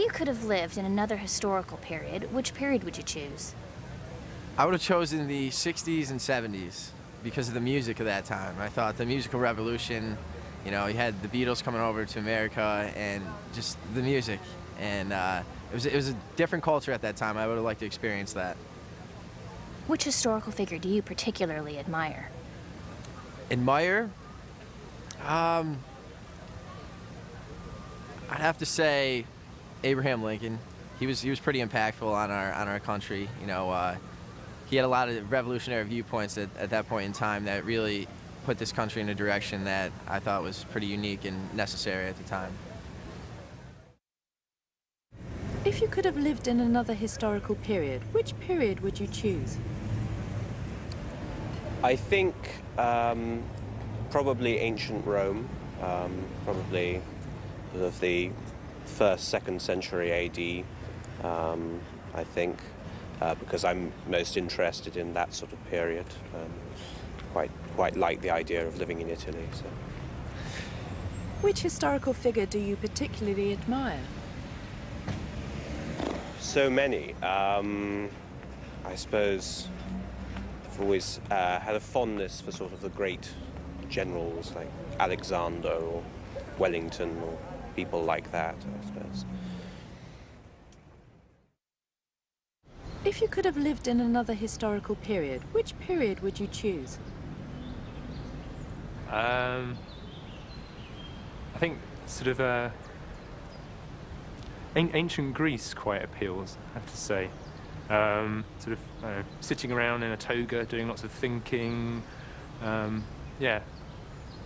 you could have lived in another historical period, which period would you choose? I would have chosen the 60s and 70s because of the music of that time. I thought the musical revolution, you know, you had the Beatles coming over to America and just the music. And it was a different culture at that time. I would have liked to experience that. Which historical figure do you particularly admire? Admire? I'd have to say Abraham Lincoln. He was pretty impactful on our country. You know, he had a lot of revolutionary viewpoints at that point in time that really put this country in a direction that I thought was pretty unique and necessary at the time. If you could have lived in another historical period, which period would you choose? I think probably ancient Rome, probably sort of the 1st, 2nd century AD, I think, because I'm most interested in that sort of period. Quite like the idea of living in Italy. So. Which historical figure do you particularly admire? So many. I suppose I've always had a fondness for sort of the great generals like Alexander or Wellington or people like that, I suppose. If you could have lived in another historical period, which period would you choose? I think sort of ancient Greece quite appeals, I have to say. Sort of sitting around in a toga, doing lots of thinking. Yeah,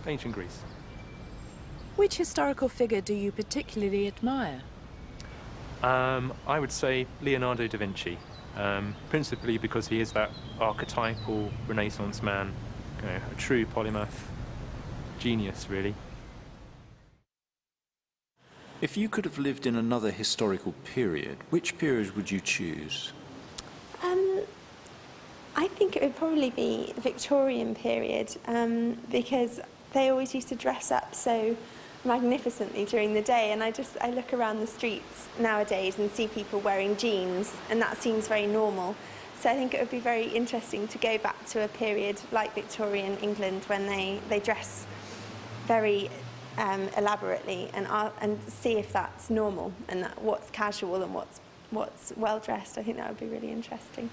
ancient Greece. Which historical figure do you particularly admire? I would say Leonardo da Vinci, principally because he is that archetypal Renaissance man, you know, a true polymath genius, really. If you could have lived in another historical period, which period would you choose? I think it would probably be the Victorian period, because they always used to dress up so magnificently during the day, and I look around the streets nowadays and see people wearing jeans, and that seems very normal. So I think it would be very interesting to go back to a period like Victorian England when they dress very elaborately and see if that's normal and what's casual and what's well dressed. I think that would be really interesting.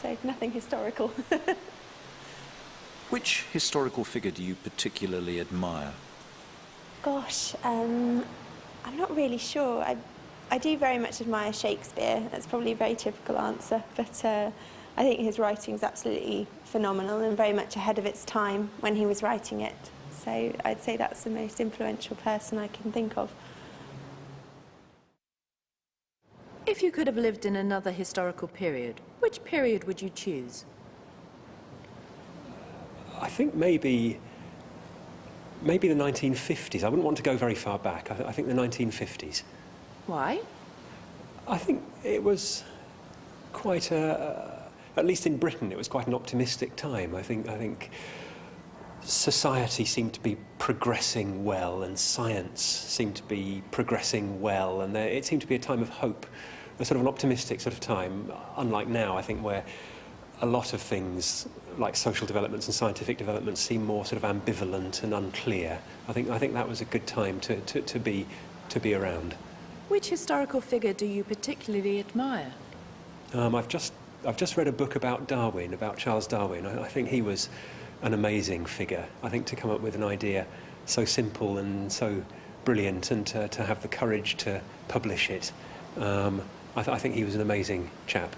So nothing historical. Which historical figure do you particularly admire? Gosh, I'm not really sure. I do very much admire Shakespeare. That's probably a very typical answer, but I think his writing is absolutely phenomenal and very much ahead of its time when he was writing it. So I'd say that's the most influential person I can think of. If you could have lived in another historical period, which period would you choose? I think maybe the 1950s. I wouldn't want to go very far back. I think the 1950s. Why? I think it was quite at least in Britain, it was quite an optimistic time. I think society seemed to be progressing well, and science seemed to be progressing well, and it seemed to be a time of hope, a sort of an optimistic sort of time, unlike now, I think, where a lot of things like social developments and scientific developments seem more sort of ambivalent and unclear. I think that was a good time to be around. Which historical figure do you particularly admire? I've just read a book about Darwin, about Charles Darwin. I think he was an amazing figure. I think to come up with an idea so simple and so brilliant, and to have the courage to publish it, I think he was an amazing chap.